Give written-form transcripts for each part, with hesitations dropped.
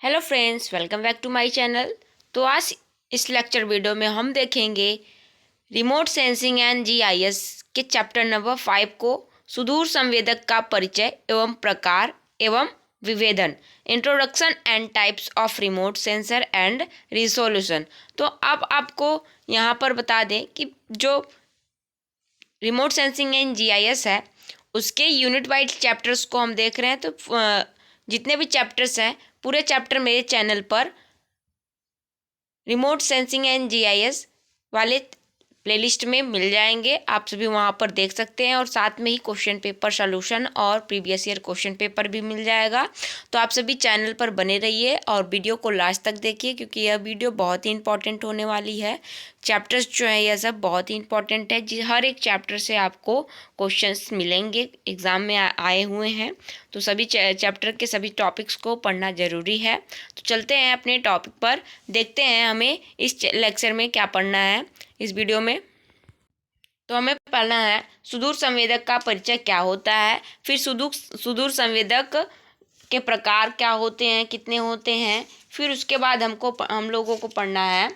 Hello friends, welcome back to my channel. तो आज इस लेक्चर वीडियो में हम देखेंगे रिमोट सेंसिंग एंड जीआईएस के चैप्टर नंबर 5 को सुदूर संवेदक का परिचय एवं प्रकार एवं विभेदन, introduction and types of remote sensor and resolution. तो अब आपको यहाँ पर बता दें कि जो रिमोट सेंसिंग एंड जीआईएस है उसके यूनिट वाइज चैप्टर्स को हम देख रहे हैं। तो जितने भी चैप्टर्स हैं पूरे चैप्टर मेरे चैनल पर रिमोट सेंसिंग एंड जीआईएस वाले प्लेलिस्ट में मिल जाएंगे। आप सभी वहां पर देख सकते हैं और साथ में ही क्वेश्चन पेपर सॉल्यूशन और प्रीवियस ईयर क्वेश्चन पेपर भी मिल जाएगा। तो आप सभी चैनल पर बने रहिए और वीडियो को लास्ट तक देखिए, क्योंकि यह वीडियो बहुत ही इंपॉर्टेंट होने वाली है। चैप्टर्स जो है यह सब बहुत ही इंपॉर्टेंट है। हर एक चैप्टर से आपको क्वेश्चंस मिलेंगे, एग्ज़ाम में आए हुए हैं। तो सभी चैप्टर के सभी टॉपिक्स को पढ़ना ज़रूरी है। तो चलते हैं अपने टॉपिक पर, देखते हैं हमें इस लेक्चर में क्या पढ़ना है। इस वीडियो में तो हमें पढ़ना है सुदूर संवेदक का परिचय क्या होता है, फिर सुदूर संवेदक के प्रकार क्या होते हैं, कितने होते हैं, फिर उसके बाद हम लोगों को पढ़ना है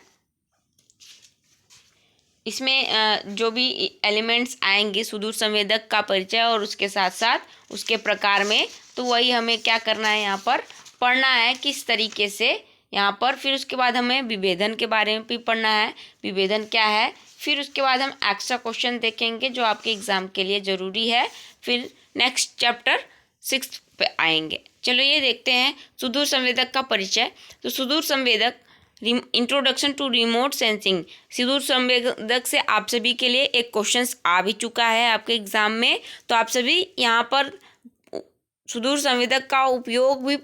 इसमें जो भी एलिमेंट्स आएंगे सुदूर संवेदक का परिचय और उसके साथ साथ उसके प्रकार में। तो वही हमें क्या करना है, यहाँ पर पढ़ना है किस तरीके से यहाँ पर। फिर उसके बाद हमें विभेदन के बारे में भी पढ़ना है, विभेदन क्या है। फिर उसके बाद हम एक्स्ट्रा क्वेश्चन देखेंगे जो आपके एग्ज़ाम के लिए ज़रूरी है। फिर नेक्स्ट चैप्टर 6 पे आएंगे। चलो ये देखते हैं सुदूर संवेदक का परिचय। तो सुदूर संवेदक, इंट्रोडक्शन टू रिमोट सेंसिंग, सुदूर संवेदक से आप सभी के लिए एक क्वेश्चंस आ भी चुका है आपके एग्ज़ाम में। तो आप सभी यहाँ पर सुदूर संवेदक का उपयोग भी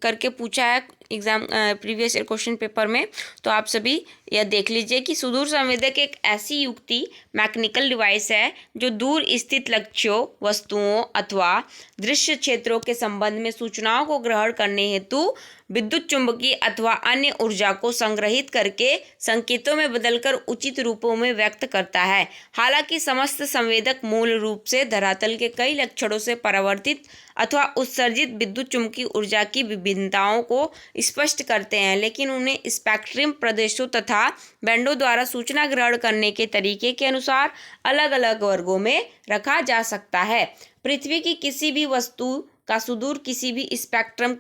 करके पूछा है exam previous year question paper में। तो आप सभी यह देख लीजिए कि सुदूर संवेदक एक ऐसी युक्ति मैकेनिकल डिवाइस है जो दूर स्थित लक्ष्यों, वस्तुओं अथवा दृश्य क्षेत्रों के संबंध में सूचनाओं को ग्रहण करने हेतु विद्युत चुंबकीय अथवा अन्य ऊर्जा को संग्रहित करके संकेतों में बदलकर उचित रूपों में व्यक्त करता है। हालांकि समस्त संवेदक मूल रूप से धरातल के कई लक्षणों से परावर्तित अथवा उत्सर्जित विद्युत चुंबकीय ऊर्जा की विभिन्नताओं को स्पष्ट करते हैं, लेकिन उन्हें स्पेक्ट्रम प्रदेशों तथा बैंडों द्वारा सूचना ग्रहण करने के तरीके के अनुसार अलग अलग वर्गों में रखा जा सकता है। पृथ्वी की किसी भी वस्तु का सुदूर किसी भी स्पेक्ट्रम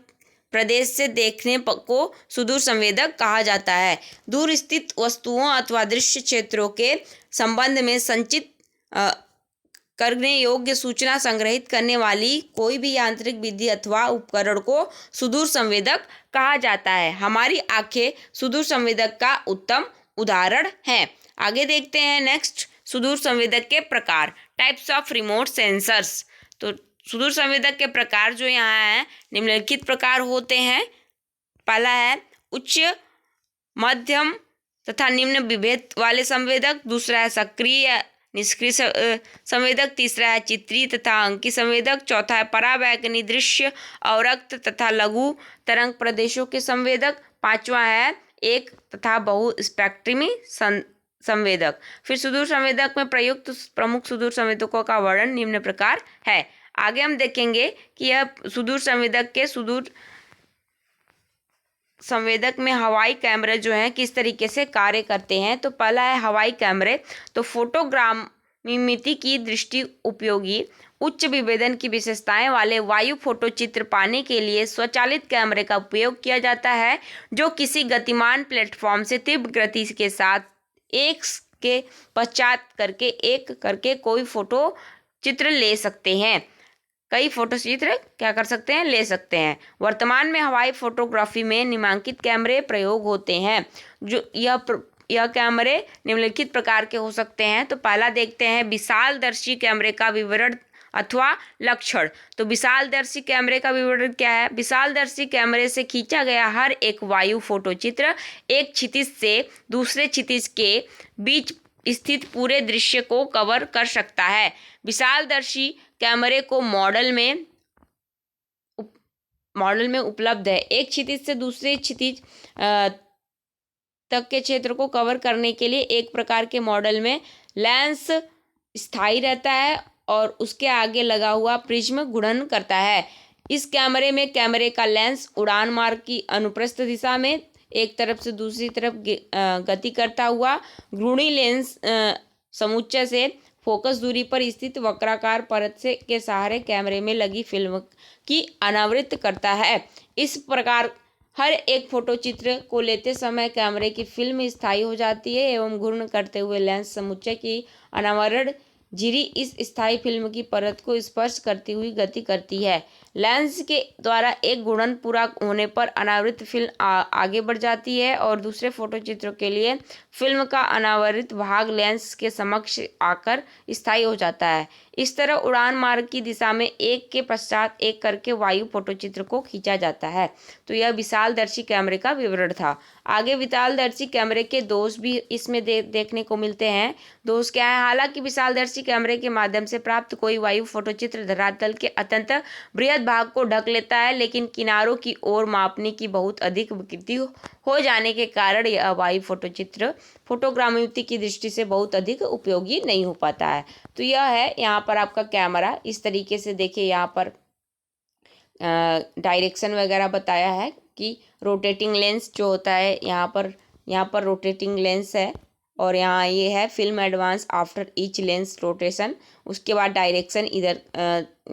प्रदेश से देखने को सुदूर संवेदक कहा जाता है। दूर स्थित वस्तुओं अथवा दृश्य क्षेत्रों के संबंध में संचित करने योग्य सूचना संग्रहित करने वाली कोई भी यांत्रिक विधि अथवा उपकरण को सुदूर संवेदक कहा जाता है। हमारी आंखें सुदूर संवेदक का उत्तम उदाहरण है। आगे देखते हैं नेक्स्ट, सुदूर संवेदक के प्रकार, टाइप्स ऑफ रिमोट सेंसर्स। तो सुदूर संवेदक के प्रकार जो यहाँ हैं निम्नलिखित प्रकार होते हैं। पहला है उच्च, मध्यम तथा निम्न विभेद वाले संवेदक। दूसरा है सक्रिय निष्क्रिय संवेदक। तीसरा है चित्रीय तथा अंकी संवेदक। चौथा है पराबैंगनी दृश्य, अवरक्त तथा लघु तरंग प्रदेशों के संवेदक। पांचवा है एक तथा बहु स्पेक्ट्रमी संवेदक। फिर सुदूर संवेदक में प्रयुक्त प्रमुख सुदूर संवेदकों का वर्णन निम्न प्रकार है। आगे हम देखेंगे कि यह सुदूर संवेदक के सुदूर संवेदक में हवाई कैमरे जो हैं किस तरीके से कार्य करते हैं। तो पहला है हवाई कैमरे। तो फोटोग्रामिमिति की दृष्टि उपयोगी उच्च विभेदन की विशेषताएं वाले वायु फोटो चित्र पाने के लिए स्वचालित कैमरे का उपयोग किया जाता है, जो किसी गतिमान प्लेटफॉर्म से तीव्र गति के साथ एक के पश्चात करके कोई फोटो चित्र ले सकते हैं। कई फोटो चित्र क्या कर सकते हैं, ले सकते हैं। वर्तमान में हवाई फोटोग्राफी में निम्नांकित कैमरे प्रयोग होते हैं। जो यह कैमरे निम्नलिखित प्रकार के हो सकते हैं। तो पहला देखते हैं विशालदर्शी कैमरे का विवरण अथवा लक्षण। तो विशालदर्शी कैमरे का विवरण क्या है? विशालदर्शी कैमरे से खींचा गया हर एक वायु फोटो चित्र एक क्षितिज से दूसरे क्षितिज के बीच स्थित पूरे दृश्य को कवर कर सकता है। विशालदर्शी कैमरे को मॉडल में उपलब्ध है। एक क्षितिज से दूसरे क्षितिज तक के क्षेत्र को कवर करने के लिए एक प्रकार के मॉडल में लेंस स्थायी रहता है और उसके आगे लगा हुआ प्रिज्म घूर्णन करता है। इस कैमरे में कैमरे का लेंस उड़ान मार्ग की अनुप्रस्थ दिशा में एक तरफ से दूसरी तरफ गति करता हुआ घूर्णी लेंस समुच्चय से फोकस दूरी पर स्थित वक्राकार परत से के सहारे कैमरे में लगी फिल्म की अनावृत करता है। इस प्रकार हर एक फोटो चित्र को लेते समय कैमरे की फिल्म स्थायी हो जाती है एवं घूर्ण करते हुए लेंस समुच्चय की अनावरण झिरी इस स्थायी फिल्म की परत को स्पर्श करती हुई गति करती है। लेंस के द्वारा एक गुणन पूरा होने पर अनावृत फिल्म आगे बढ़ जाती है और दूसरे फोटो चित्रों के लिए फिल्म का अनावृत भाग लेंस के समक्ष आकर स्थायी हो जाता है। इस तरह उड़ान मार्ग की दिशा में एक के पश्चात एक करके वायु फोटो चित्र को खींचा जाता है। तो यह विशालदर्शी कैमरे का विवरण था। आगे विशालदर्शी कैमरे के दोष भी इसमें देखने को मिलते हैं। दोष क्या है? हालांकि विशालदर्शी कैमरे के माध्यम से प्राप्त कोई वायु फोटो चित्र धरातल के अत्यंत बृहद भाग को ढक लेता है, लेकिन किनारों की ओर मापने की बहुत अधिक विकृति हो जाने के कारण यह वायु फोटो चित्र फोटोग्रामेट्री की दृष्टि से बहुत अधिक उपयोगी नहीं हो पाता है। तो यह है यहाँ पर आपका कैमरा। इस तरीके से देखिए, यहाँ पर डायरेक्शन वगैरह बताया है कि रोटेटिंग लेंस जो होता है, यहाँ पर रोटेटिंग लेंस है और यहाँ ये है film advance after each lens rotation. उसके बाद डायरेक्शन इधर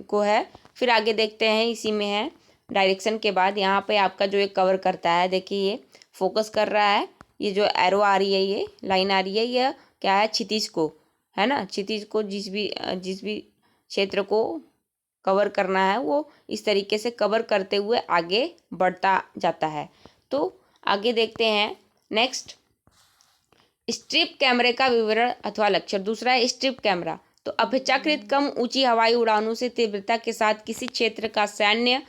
को है। फिर आगे देखते हैं, इसी में है डायरेक्शन के बाद यहाँ पे आपका जो ये कवर करता है, देखिए ये फोकस कर रहा है। ये जो एरो आ रही है, ये लाइन आ रही है, यह क्या है? क्षितिज को, है ना। क्षितिज को जिस भी क्षेत्र को कवर करना है वो इस तरीके से कवर करते हुए आगे बढ़ता जाता है। तो आगे देखते हैं नेक्स्ट, स्ट्रिप कैमरे का विवरण अथवा लक्षण। दूसरा है स्ट्रिप कैमरा। तो अपेक्षाकृत कम ऊंची हवाई उड़ानों से तीव्रता के साथ किसी क्षेत्र का सैन्य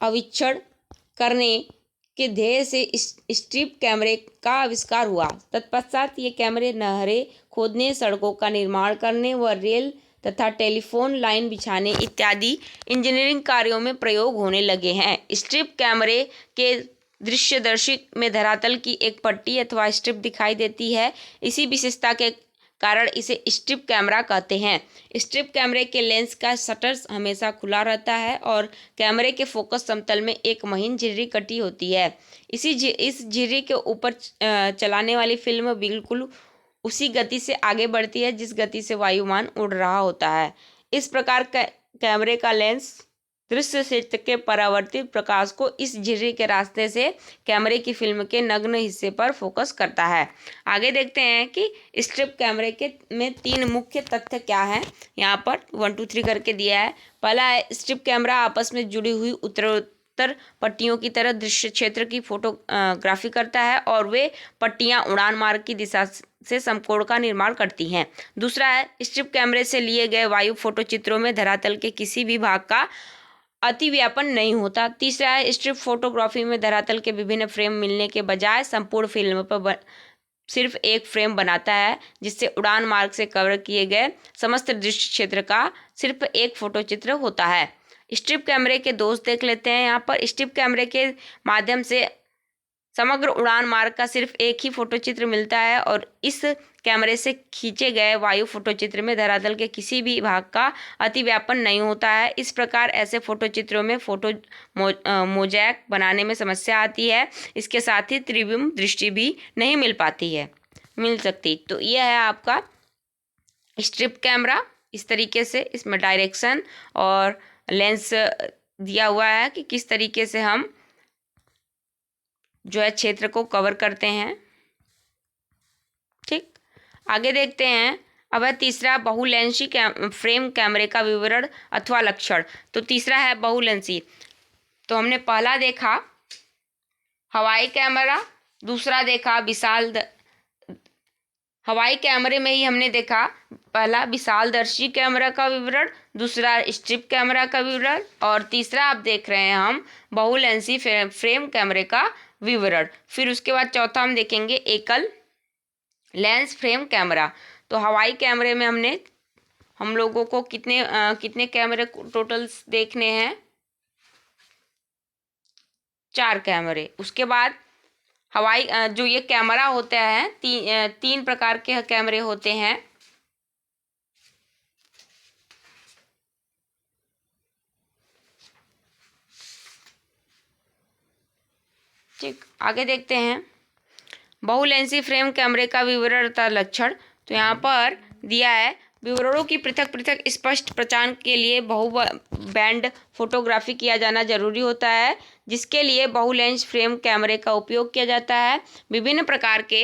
अवीक्षण करने के ध्येय से स्ट्रिप कैमरे का आविष्कार हुआ। तत्पश्चात ये कैमरे नहरें खोदने, सड़कों का निर्माण करने व रेल तथा टेलीफोन लाइन बिछाने इत्यादि इंजीनियरिंग कार्यों में प्रयोग होने लगे हैं। स्ट्रिप कैमरे के दृश्यदर्शी में धरातल की एक पट्टी अथवा स्ट्रिप दिखाई देती है। इसी विशेषता के कारण इसे स्ट्रिप कैमरा कहते हैं। स्ट्रिप कैमरे के लेंस का शटर हमेशा खुला रहता है और कैमरे के फोकस समतल में एक महीन झिर्री कटी होती है। इस झिर्री के ऊपर चलाने वाली फिल्म बिल्कुल उसी गति से आगे बढ़ती है जिस गति से वायुमान उड़ रहा होता है। इस प्रकार कैमरे का लेंस दृश्य क्षेत्र के परावर्तित प्रकाश को इस झिर्री के रास्ते से कैमरे की फिल्म के नग्न हिस्से पर फोकस करता है। आगे देखते हैं कि स्ट्रिप कैमरे के में 3 मुख्य तथ्य क्या हैं। यहाँ पर 1 2 3 करके दिया है। पहला है, स्ट्रिप कैमरा आपस में जुड़ी हुई उत्तरोत्तर पट्टियों की तरह दृश्य क्षेत्र की फोटोग्राफी करता है और वे पट्टियाँ उड़ान मार्ग की दिशा से समकोण का निर्माण करती हैं। दूसरा है, स्ट्रिप कैमरे से लिए गए वायु फोटो चित्रों में धरातल के किसी भी भाग का अतिव्यापन नहीं होता। तीसरा है, स्ट्रिप फोटोग्राफी में धरातल के विभिन्न फ्रेम मिलने के बजाय संपूर्ण फिल्म पर सिर्फ एक फ्रेम बनाता है, जिससे उड़ान मार्ग से कवर किए गए समस्त दृश्य क्षेत्र का सिर्फ एक फोटो चित्र होता है। स्ट्रिप कैमरे के दोष देख लेते हैं। यहाँ पर स्ट्रिप कैमरे के माध्यम से समग्र उड़ान मार्ग का सिर्फ एक ही फोटो चित्र मिलता है और इस कैमरे से खींचे गए वायु फोटो चित्र में धरातल के किसी भी भाग का अतिव्यापन नहीं होता है। इस प्रकार ऐसे फोटो चित्रों में फोटो मोजैक बनाने में समस्या आती है। इसके साथ ही त्रिविम दृष्टि भी नहीं मिल सकती। तो यह है आपका स्ट्रिप कैमरा। इस तरीके से इसमें डायरेक्शन और लेंस दिया हुआ है कि किस तरीके से हम जो है क्षेत्र को कवर करते हैं। ठीक, आगे देखते हैं। अब है तीसरा, बहुलेंसी फ्रेम कैमरे का विवरण अथवा लक्षण। तो तीसरा है बहुलेंसी। तो हमने पहला देखा हवाई कैमरा, दूसरा देखा हवाई कैमरे में ही हमने देखा पहला विशालदर्शी कैमरा का विवरण, दूसरा स्ट्रिप कैमरा का विवरण और तीसरा आप देख रहे हैं हम बहुलेंसी फ्रेम कैमरे का विवरण। फिर उसके बाद चौथा हम देखेंगे एकल लेंस फ्रेम कैमरा। तो हवाई कैमरे में हम लोगों को कितने कैमरे टोटल देखने हैं? 4 कैमरे। उसके बाद हवाई जो ये कैमरा होता है, 3 प्रकार के कैमरे होते हैं। ठीक, आगे देखते हैं बहुलेंसी फ्रेम कैमरे का विवरण तथा लक्षण। तो यहाँ पर दिया है विवरणों की पृथक पृथक स्पष्ट पहचान के लिए बहु बैंड फोटोग्राफी किया जाना जरूरी होता है, जिसके लिए बहुलेंस फ्रेम कैमरे का उपयोग किया जाता है। विभिन्न प्रकार के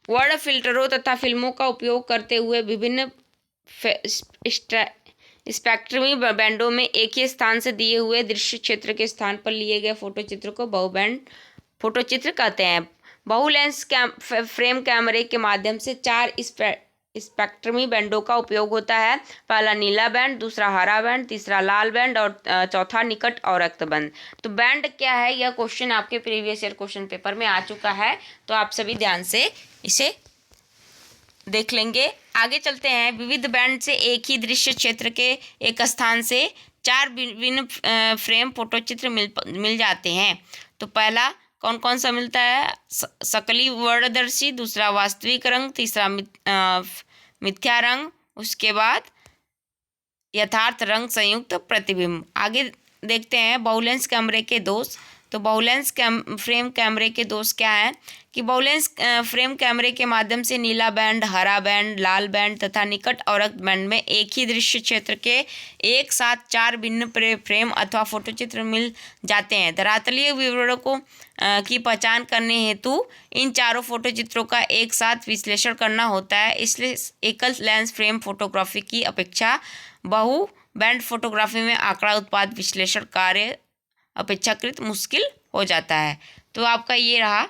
वर्ड फिल्टरों तथा फिल्मों का उपयोग करते हुए विभिन्न स्पेक्ट्रमी बैंडों में एक ही स्थान से दिए हुए दृश्य क्षेत्र के स्थान पर लिए गए फोटोचित्र को बहुबैंड फोटोचित्र कहते हैं। बहुलेंस फ्रेम कैमरे के माध्यम से 4 स्पेक्ट्रमी बैंडों का उपयोग होता है। पहला नीला बैंड, दूसरा हरा बैंड, तीसरा लाल बैंड और चौथा निकट और रक्त बैंड। तो बैंड क्या है, यह क्वेश्चन आपके प्रीवियस ईयर क्वेश्चन पेपर में आ चुका है, तो आप सभी ध्यान से इसे देख लेंगे। आगे चलते हैं। विविध बैंड से एक ही दृश्य क्षेत्र के एक स्थान से 4 विभिन्न फ्रेम फोटोचित्र मिल जाते हैं। तो पहला कौन कौन सा मिलता है, सकली वर्णदर्शी, दूसरा वास्तविक रंग, तीसरा मिथ्या रंग, उसके बाद यथार्थ रंग संयुक्त प्रतिबिंब। आगे देखते हैं बहुलेंस कैमरे के दोष। तो बहुलेंस फ्रेम कैमरे के दोष क्या है कि बहुलेंस फ्रेम कैमरे के माध्यम से नीला बैंड, हरा बैंड, लाल बैंड तथा निकट और रक्त बैंड में एक ही दृश्य क्षेत्र के एक साथ 4 भिन्न फ्रेम अथवा फोटोचित्र मिल जाते हैं। धरातलीय विवरणों को की पहचान करने हेतु इन चारों फोटोचित्रों का एक साथ विश्लेषण करना होता है। इसलिए एकल लेंस फ्रेम फोटोग्राफी की अपेक्षा बहु बैंड फोटोग्राफी में आंकड़ा उत्पाद विश्लेषण कार्य अपेक्षाकृत मुश्किल हो जाता है। तो आपका ये रहा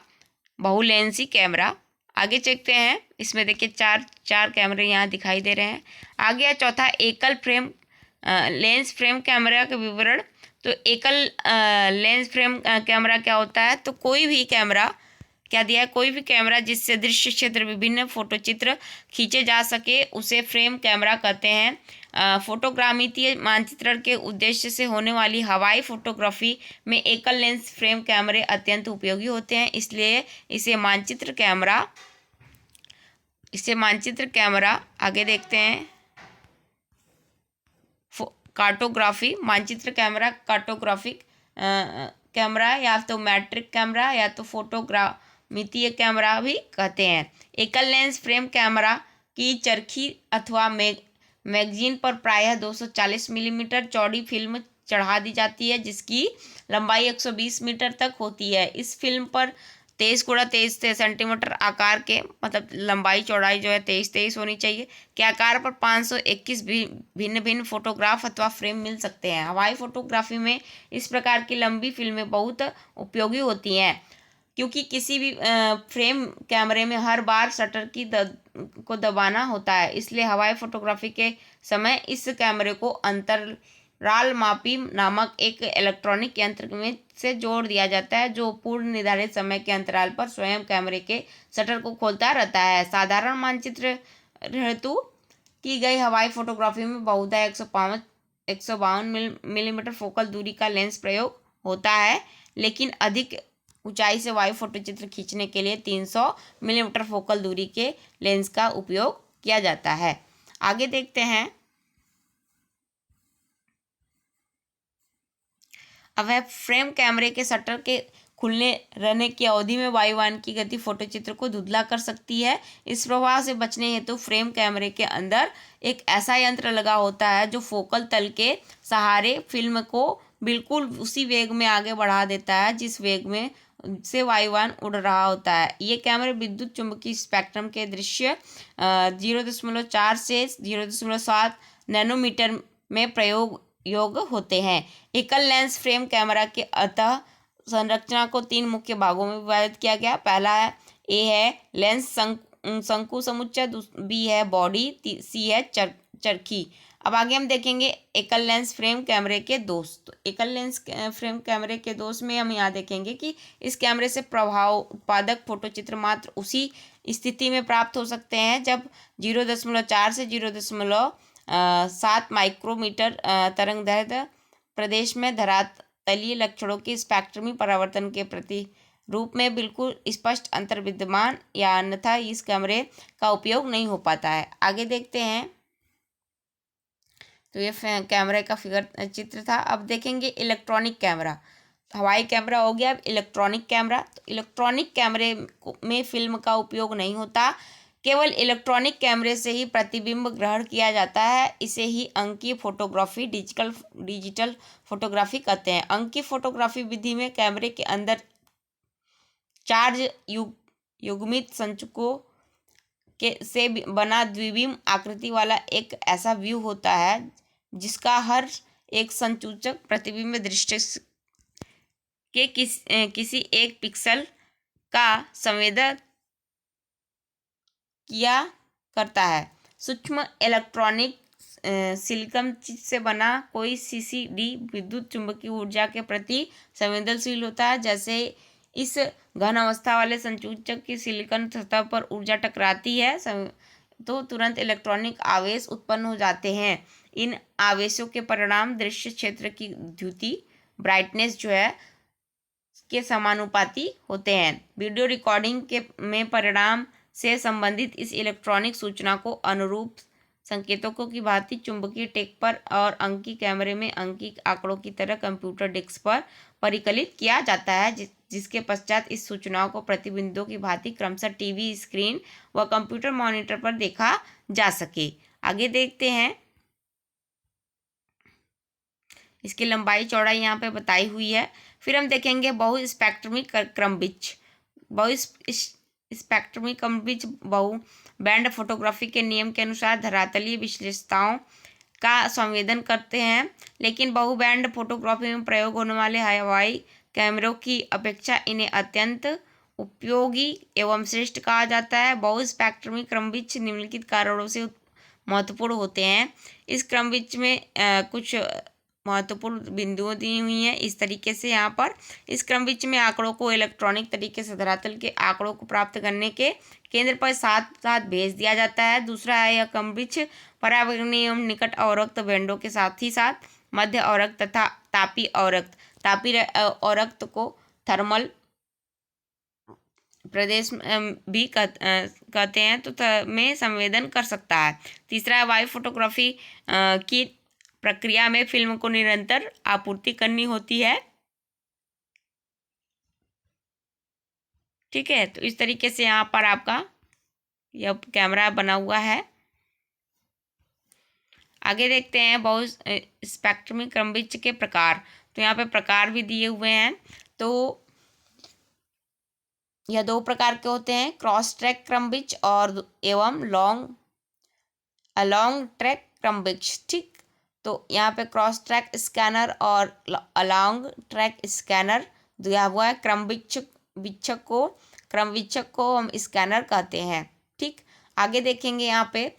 बहुलेंसी कैमरा। आगे चलते हैं। इसमें देखिए चार कैमरे यहाँ दिखाई दे रहे हैं। आगे है चौथा एकल फ्रेम लेंस फ्रेम कैमरा का विवरण। तो एकल लेंस फ्रेम कैमरा क्या होता है, तो कोई भी कैमरा क्या दिया है, कोई भी कैमरा जिससे दृश्य क्षेत्र विभिन्न फोटोचित्र खींचे जा सके उसे फ्रेम कैमरा कहते हैं। फोटोग्रामितीय मानचित्रण के उद्देश्य से होने वाली हवाई फोटोग्राफी में एकल लेंस फ्रेम कैमरे अत्यंत उपयोगी होते हैं, इसलिए इसे मानचित्र कैमरा आगे देखते हैं। कार्टोग्राफी मानचित्र कैमरा कार्टोग्राफिक कैमरा या तो मैट्रिक कैमरा या तो फोटोग्रामितीय कैमरा भी कहते हैं। एकल लेंस फ्रेम कैमरा की चरखी अथवा मैगजीन पर प्रायः 240 मिलीमीटर चौड़ी फिल्म चढ़ा दी जाती है, जिसकी लंबाई 120 मीटर तक होती है। इस फिल्म पर 23x23 सेंटीमीटर आकार के, मतलब लंबाई चौड़ाई जो है 23x23 होनी चाहिए, के आकार पर 521 भिन्न भिन्न फोटोग्राफ अथवा फ्रेम मिल सकते हैं। हवाई फोटोग्राफी में इस प्रकार की लंबी फिल्में बहुत उपयोगी होती हैं, क्योंकि किसी भी फ्रेम कैमरे में हर बार शटर को दबाना होता है। इसलिए हवाई फोटोग्राफी के समय इस कैमरे को अंतरालमापी नामक एक इलेक्ट्रॉनिक यंत्र में से जोड़ दिया जाता है, जो पूर्व निर्धारित समय के अंतराल पर स्वयं कैमरे के शटर को खोलता रहता है। साधारण मानचित्र हेतु की गई हवाई फोटोग्राफी में बहुधा 152 मिलीमीटर फोकल दूरी का लेंस प्रयोग होता है, लेकिन अधिक ऊंचाई से वायु फोटोचित्र खींचने के लिए 300 मिलीमीटर फोकल दूरी के लेंस का उपयोग किया जाता है। आगे देखते हैं। अब है फ्रेम कैमरे के शटर के खुलने रहने की अवधि में वायुयान की गति फोटोचित्र को धुंधला कर सकती है। इस प्रभाव से बचने हेतु फ्रेम कैमरे के अंदर एक ऐसा यंत्र लगा होता है जो फोकल तल के सहारे फिल्म को बिल्कुल उसी वेग में आगे बढ़ा देता है जिस वेग में से वायुयान उड़ रहा होता है। ये कैमरे विद्युत चुंबकीय स्पेक्ट्रम के दृश्य 0.4 से 0.7 नैनोमीटर में प्रयोग योग्य होते हैं। एकल लेंस फ्रेम कैमरा के अतः संरचना को 3 मुख्य भागों में विभाजित किया गया। पहला है ए है लेंस शंकु समुच्चय, बी है बॉडी, सी है चरखी। अब आगे हम देखेंगे एकल लेंस फ्रेम कैमरे के दोष। तो एकल लेंस फ्रेम कैमरे के दोष में हम यहाँ देखेंगे कि इस कैमरे से प्रभाव उत्पादक फोटोचित्र मात्र उसी स्थिति में प्राप्त हो सकते हैं जब 0.4 से 0.7 माइक्रोमीटर तरंगदैर्घ्य प्रदेश में धरातलीय लक्षणों की स्पेक्ट्रमी परावर्तन के प्रति रूप में बिल्कुल स्पष्ट अंतर विद्यमान या अन्यथा इस कैमरे का उपयोग नहीं हो पाता है। आगे देखते हैं। तो ये कैमरे का फिगर चित्र था। अब देखेंगे इलेक्ट्रॉनिक कैमरा। हवाई कैमरा हो गया, अब इलेक्ट्रॉनिक कैमरा। तो इलेक्ट्रॉनिक कैमरे में फिल्म का उपयोग नहीं होता, केवल इलेक्ट्रॉनिक कैमरे से ही प्रतिबिंब ग्रहण किया जाता है। इसे ही अंकीय फोटोग्राफी, डिजिटल फोटोग्राफी कहते हैं। अंकीय फोटोग्राफी विधि में कैमरे के अंदर चार्ज युग्मित संचुकों के से बना द्विबिंब आकृति वाला एक ऐसा व्यू होता है जिसका हर एक संसूचक प्रतिबिंब दृश्य के किसी एक पिक्सल का संवेदन किया करता है। सूक्ष्म इलेक्ट्रॉनिक सिलिकॉन चिप से बना कोई सीसीडी विद्युत चुंबकीय ऊर्जा के प्रति संवेदनशील होता है। जैसे इस घन अवस्था वाले संसूचक की सिलिकॉन सतह पर ऊर्जा टकराती है तो तुरंत इलेक्ट्रॉनिक आवेश उत्पन्न हो जाते हैं। इन आवेशों के परिणाम दृश्य क्षेत्र की द्युति, ब्राइटनेस जो है के समानुपाती होते हैं। वीडियो रिकॉर्डिंग के में परिणाम से संबंधित इस इलेक्ट्रॉनिक सूचना को अनुरूप संकेतकों की भांति चुंबकीय टेक पर और अंकीय कैमरे में अंकीय आंकड़ों की तरह कंप्यूटर डिस्क पर परिकलित किया जाता है, जिसके पश्चात इस सूचनाओं को प्रतिबिंबों की भांति क्रमशः टीवी स्क्रीन व कंप्यूटर मॉनिटर पर देखा जा सके। आगे देखते हैं। इसकी लंबाई चौड़ाई यहाँ पे बताई हुई है। फिर हम देखेंगे बहुस्पेक्ट्रमिक क्रमबिच। बहुस्पेक्ट्रमिक क्रमबिच बहु बैंड फोटोग्राफी के नियम के अनुसार धरातलीय विशेषताओं का संवेदन करते हैं, लेकिन बहुबैंड फोटोग्राफी में प्रयोग होने वाले हवाई कैमरों की अपेक्षा इन्हें अत्यंत उपयोगी एवं श्रेष्ठ कहा जाता है। बहुस्पेक्ट्रमिक क्रमबिच निम्नलिखित कारणों से महत्वपूर्ण होते हैं। इस क्रमबिच में कुछ महत्वपूर्ण बिंदुएं दी हुई हैं इस तरीके से। यहाँ पर इस क्रमबिच में आंकड़ों को इलेक्ट्रॉनिक तरीके से धरातल के आंकड़ों को प्राप्त करने के केंद्र पर साथ साथ भेज दिया जाता है। दूसरा है यह क्रमबिच परावर्तनीय एवं निकट अवरक्त बैंडों के साथ ही साथ मध्य अवरक्त तथा तापी अवरक्त को थर्मल प्रदेश भी कहते हैं तो में संवेदन कर सकता है। तीसरा है वायु फोटोग्राफी की प्रक्रिया में फिल्म को निरंतर आपूर्ति करनी होती है। ठीक है, तो इस तरीके से यहाँ पर आपका यह कैमरा बना हुआ है। आगे देखते हैं बहुस्पेक्ट्रमिक क्रमबिच के प्रकार। तो यहाँ पे प्रकार भी दिए हुए हैं। तो यह दो प्रकार के होते हैं, क्रॉस ट्रैक क्रमबिच और एवं लॉन्ग ट्रैक क्रमबिच। ठीक, तो यहाँ पे क्रॉस ट्रैक स्कैनर और अलॉन्ग ट्रैक स्कैनर दिया हुआ है। क्रमवीक्षक को हम स्कैनर कहते हैं। ठीक, आगे देखेंगे यहाँ पे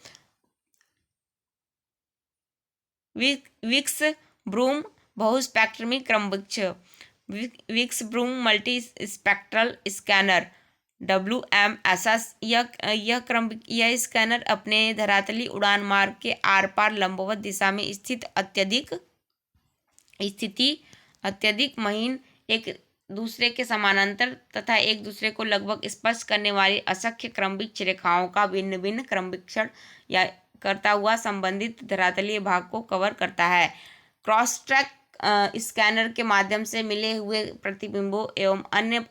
विक्स ब्रूम बहुस्पेक्ट्रमिक क्रमबिच। विक्स broom multi spectral scanner WMSS यह स्कैनर अपने धरातली उड़ान मार्ग के आर पार लंबवत दिशा में स्थित अत्यधिक महीन एक दूसरे के समानांतर तथा एक दूसरे को लगभग स्पर्श करने वाली असंख्य क्रमबिच रेखाओं का भिन्न भिन्न क्रमबिक्षण या करता हुआ संबंधित धरातलीय भाग को कवर करता है। क्रॉस ट्रैक स्कैनर के माध्यम से मिले हुए प्रतिबिंबों एवं अन्य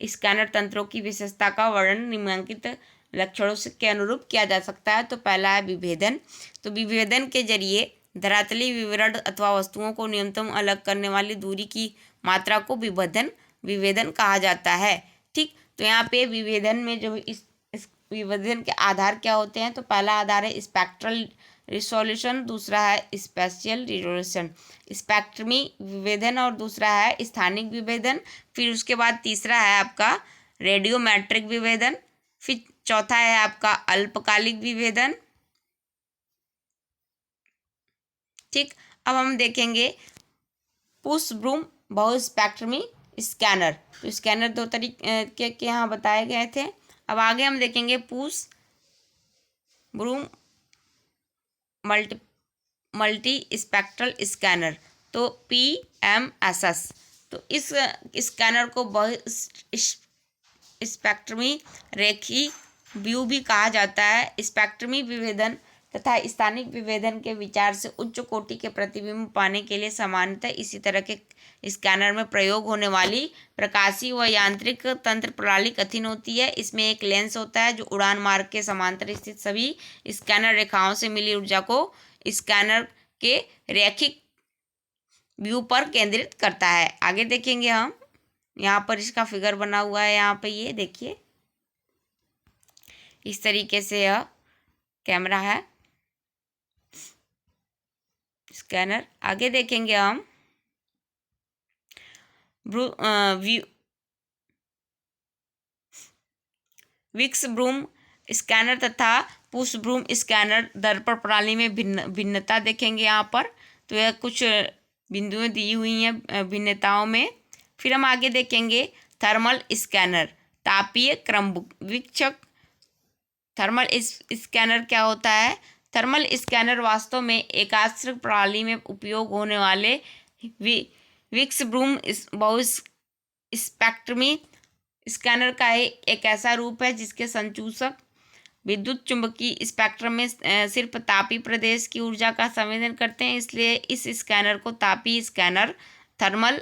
स्कैनर तंत्रों की विशेषता का वर्णन निम्नलिखित लक्षणों के अनुरूप किया जा सकता है। तो पहला है विभेदन। तो विभेदन के जरिए धरातलीय विवरण अथवा वस्तुओं को न्यूनतम अलग करने वाली दूरी की मात्रा को विभेदन कहा जाता है। ठीक, तो यहाँ पे विभेदन में जो इस विभेदन के आधार क्या होते हैं, तो पहला आधार है स्पेक्ट्रल रिसोल्यूशन, दूसरा है स्पेशियल रिजोल्यूशन, स्पेक्ट्रमी विभेदन, और दूसरा है स्थानिक विभेदन। फिर उसके बाद तीसरा है आपका रेडियोमेट्रिक विभेदन। फिर चौथा है आपका अल्पकालिक विभेदन। ठीक, अब हम देखेंगे पुश ब्रूम बहुस्पेक्ट्रमी स्कैनर। तो स्कैनर दो तरीके के यहाँ बताए गए थे। अब आगे हम देखेंगे push broom multi spectral scanner, तो PMSS। तो इस स्कैनर को बहुस्पेक्ट्रमी रेखी व्यू भी कहा जाता है। स्पेक्ट्रमी विभेदन तथा स्थानिक विभेदन के विचार से उच्च कोटि के प्रतिबिंब पाने के लिए सामान्यतः इसी तरह के स्कैनर में प्रयोग होने वाली प्रकाशीय व यांत्रिक तंत्र प्रणाली कठिन होती है। इसमें एक लेंस होता है जो उड़ान मार्ग के समांतर स्थित सभी स्कैनर रेखाओं से मिली ऊर्जा को स्कैनर के रैखिक व्यू पर केंद्रित करता है। आगे देखेंगे हम, यहाँ पर इसका फिगर बना हुआ है, यहाँ पे ये देखिए इस तरीके से यह कैमरा है, स्कैनर। आगे देखेंगे हम विक्स ब्रूम स्कैनर तथा पुश ब्रूम स्कैनर दर्पण प्रणाली में भिन्नता देखेंगे यहाँ पर। तो यह कुछ बिंदुएं दी हुई हैं भिन्नताओं में। फिर हम आगे देखेंगे थर्मल स्कैनर, तापीय क्रमवीक्षक। थर्मल स्कैनर क्या होता है? थर्मल स्कैनर वास्तव में एकाश्रक प्रणाली में उपयोग होने वाले विक्स ब्रूम बहुस्पेक्ट्रमी स्कैनर का एक ऐसा रूप है जिसके संचूसक विद्युत चुंबकीय स्पेक्ट्रम में सिर्फ तापीय प्रदेश की ऊर्जा का संवेदन करते हैं, इसलिए इस स्कैनर को तापीय स्कैनर, थर्मल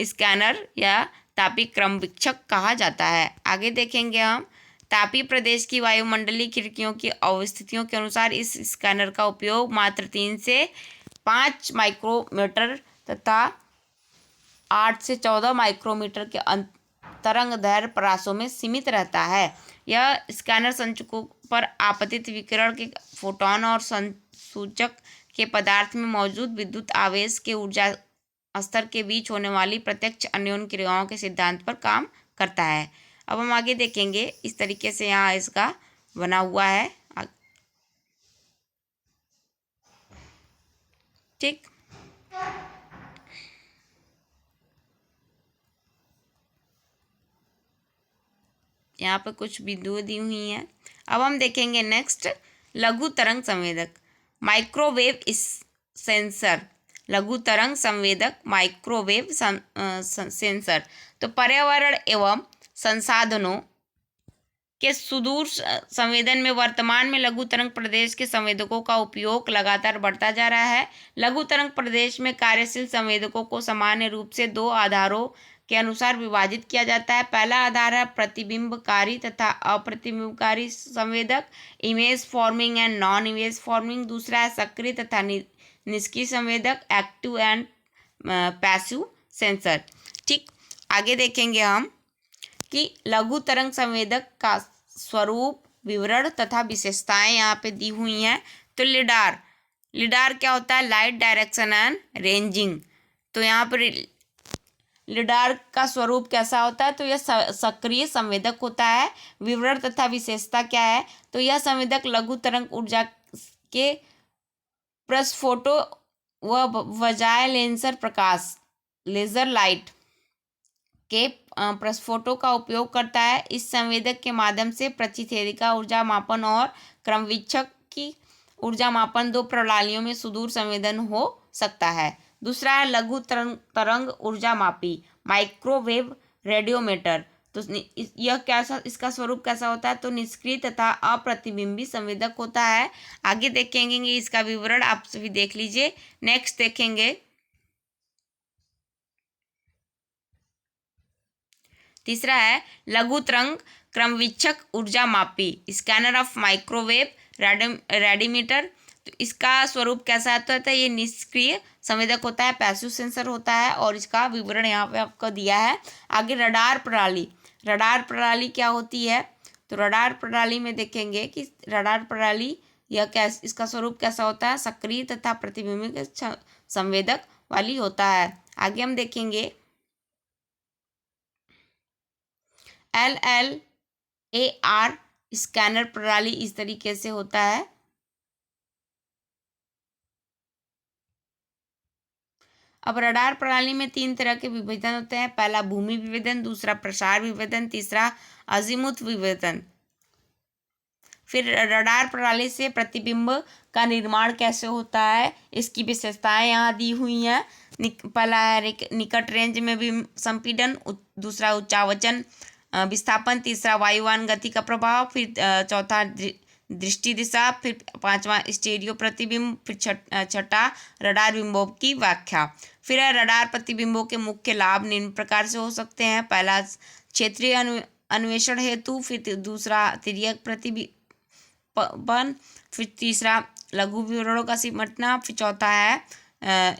स्कैनर या तापीय क्रमवीक्षक कहा जाता है। आगे देखेंगे हम, तापीय प्रदेश की वायुमंडलीय खिड़कियों की अवस्थितियों के अनुसार इस स्कैनर का उपयोग मात्र 3 से 5 माइक्रोमीटर तथा 8 से 14 माइक्रोमीटर के तरंग दैर्घ्य परासों में सीमित रहता है। यह स्कैनर संचुकों पर आपतित विकिरण के फोटॉन और संसूचक के पदार्थ में मौजूद विद्युत आवेश के ऊर्जा स्तर के बीच होने वाली प्रत्यक्ष अन्योन्य क्रियाओं के सिद्धांत पर काम करता है। अब हम आगे देखेंगे, इस तरीके से यहाँ इसका बना हुआ है, ठीक। यहाँ पे कुछ बिंदुएं दी हुई हैं। अब हम देखेंगे नेक्स्ट, लघु तरंग संवेदक, माइक्रोवेव सेंसर। लघु तरंग संवेदक, माइक्रोवेव सेंसर। तो पर्यावरण एवं संसाधनों के सुदूर संवेदन में वर्तमान में लघु तरंग प्रदेश के संवेदकों का उपयोग लगातार बढ़ता जा रहा है। लघु तरंग प्रदेश में कार्यशील संवेदकों को सामान्य रूप से 2 आधारों के अनुसार विभाजित किया जाता है। पहला आधार है प्रतिबिंबकारी तथा अप्रतिबिंबकारी संवेदक, image forming and non image forming. दूसरा है सक्रिय तथा निष्क्रिय संवेदक, एक्टिव एंड पैसिव सेंसर, ठीक। आगे देखेंगे हम कि लघु तरंग संवेदक का स्वरूप, विवरण तथा विशेषताएं यहाँ पे दी हुई हैं। तो लिडार क्या होता है? Light direction and ranging. तो यहाँ पर लिडार का स्वरूप कैसा होता है? तो यह सक्रिय संवेदक होता है। विवरण तथा विशेषता क्या है? तो यह संवेदक लघु तरंग ऊर्जा के प्रस्फोटो व बजाय लेंसर प्रकाश, लेजर लाइट के प्रस्फोटों का उपयोग करता है। इस संवेदक के माध्यम से प्रतिच्छेदिका ऊर्जा मापन और क्रमवीक्षक की ऊर्जा मापन 2 प्रणालियों में सुदूर संवेदन हो सकता है। दूसरा है लघु तरंग ऊर्जा मापी, माइक्रोवेव रेडियोमीटर। तो यह कैसा, इसका स्वरूप कैसा होता है? तो निष्क्रिय तथा अप्रतिबिंबी संवेदक होता है। आगे देखेंगे इसका विवरण, आप सभी देख लीजिए। नेक्स्ट देखेंगे, तीसरा है लघु तरंग क्रमवीक्षक ऊर्जा मापी, स्कैनर ऑफ माइक्रोवेव रेडियोमीटर। तो इसका स्वरूप कैसा आता है? ये निष्क्रिय संवेदक होता है, पैसिव सेंसर होता है, और इसका विवरण यहाँ पे आपको दिया है। आगे रडार प्रणाली। रडार प्रणाली क्या होती है? तो रडार प्रणाली में देखेंगे कि रडार प्रणाली यह इसका स्वरूप कैसा होता है? सक्रिय तथा प्रतिबिंबित संवेदक वाली होता है। आगे हम देखेंगे LLAR स्कैनर प्रणाली इस तरीके से होता है। अब रडार प्रणाली में 3 तरह के विभेदन होते हैं। पहला भूमि विभेदन, दूसरा प्रसार विभेदन, तीसरा अजीमुथ विभेदन। फिर रडार प्रणाली से प्रतिबिंब का निर्माण कैसे होता है, इसकी विशेषताएं यहाँ दी हुई हैं। पहला है निकट रेंज में भी संपीड़न, दूसरा उच्चावचन विस्थापन, तीसरा वायुयान गति का प्रभाव, फिर चौथा दृष्टि दिशा, फिर पांचवा स्टीरियो प्रतिबिंब, फिर छठा रडार बिंबों की व्याख्या। फिर है रडार प्रतिबिंबों के मुख्य लाभ निम्न प्रकार से हो सकते हैं। पहला, क्षेत्रीय अन्वेषण हेतु, फिर दूसरा तिर्यक प्रतिबिंबन, फिर तीसरा लघु विवरणों का सिमटना, फिर चौथा है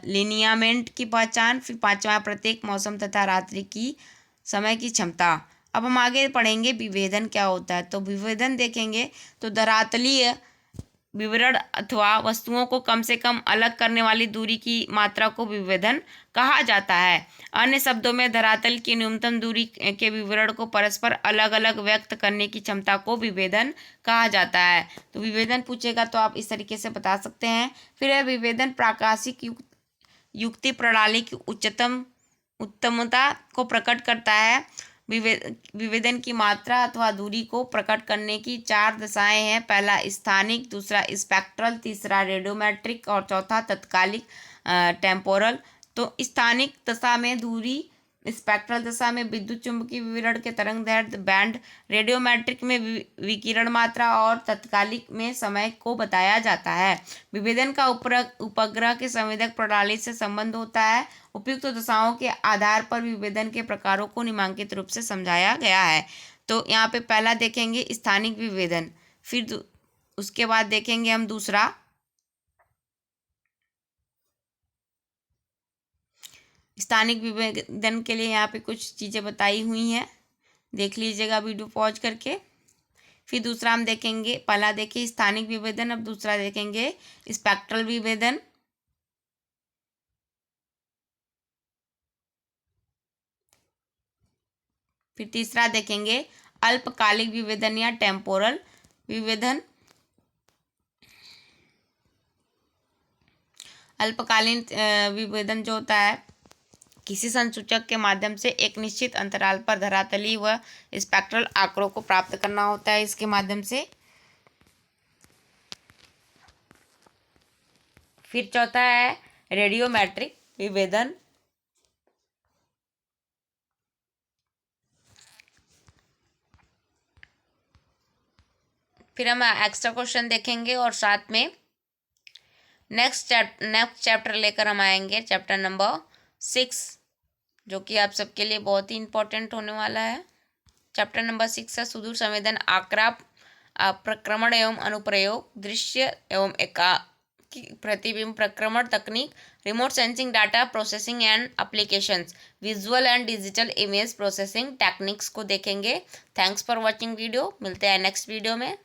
लिनियामेंट की पहचान, फिर पांचवा प्रत्येक मौसम तथा रात्रि की समय की क्षमता। अब हम आगे पढ़ेंगे विभेदन क्या होता है। तो विभेदन देखेंगे तो धरातलीय विवरण अथवा वस्तुओं को कम से कम अलग करने वाली दूरी की मात्रा को विभेदन कहा जाता है। अन्य शब्दों में धरातल की न्यूनतम दूरी के विवरण को परस्पर अलग अलग व्यक्त करने की क्षमता को विभेदन कहा जाता है। तो विभेदन पूछेगा तो आप इस तरीके से बता सकते हैं। फिर है विभेदन प्राकाशिक युक्ति प्रणाली की उत्तमता को प्रकट करता है। विभेदन की मात्रा अथवा दूरी को प्रकट करने की चार दशाएं हैं। पहला स्थानिक, दूसरा स्पेक्ट्रल, तीसरा रेडियोमेट्रिक और चौथा तत्कालिक टेम्पोरल। तो स्थानिक दशा में दूरी, स्पेक्ट्रल दशा में विद्युत चुंबकीय विवरण के तरंगदैर्ध्य बैंड, रेडियोमेट्रिक में विकिरण मात्रा और तत्कालिक में समय को बताया जाता है। विभेदन का उपग्रह के संवेदक प्रणाली से संबंध होता है। उपयुक्त दशाओं के आधार पर विभेदन के प्रकारों को निम्नांकित रूप से समझाया गया है। तो यहाँ पे पहला देखेंगे स्थानिक विभेदन, फिर उसके बाद देखेंगे हम दूसरा स्थानिक विभेदन के लिए यहाँ पे कुछ चीज़ें बताई हुई हैं, देख लीजिएगा वीडियो पॉज करके। फिर दूसरा हम देखेंगे, पहला देखिए स्थानिक विभेदन, अब दूसरा देखेंगे स्पेक्ट्रल विभेदन। फिर तीसरा देखेंगे अल्पकालिक विभेदन या टेम्पोरल विभेदन। अल्पकालीन विभेदन जो होता है किसी संसूचक के माध्यम से एक निश्चित अंतराल पर धरातलीय व स्पेक्ट्रल आंकड़ों को प्राप्त करना होता है इसके माध्यम से। फिर चौथा है रेडियोमेट्रिक विभेदन। फिर हम एक्स्ट्रा क्वेश्चन देखेंगे और साथ में नेक्स्ट चैप्टर लेकर हम आएंगे, चैप्टर नंबर 6, जो कि आप सबके लिए बहुत ही इम्पोर्टेंट होने वाला है। चैप्टर नंबर 6 है सुदूर संवेदन, आक्राम, प्रक्रमण एवं अनुप्रयोग, दृश्य एवं प्रतिबिंब प्रक्रमण तकनीक, remote sensing data processing and applications, visual and digital image processing techniques को देखेंगे। Thanks for watching video. मिलते हैं नेक्स्ट वीडियो में।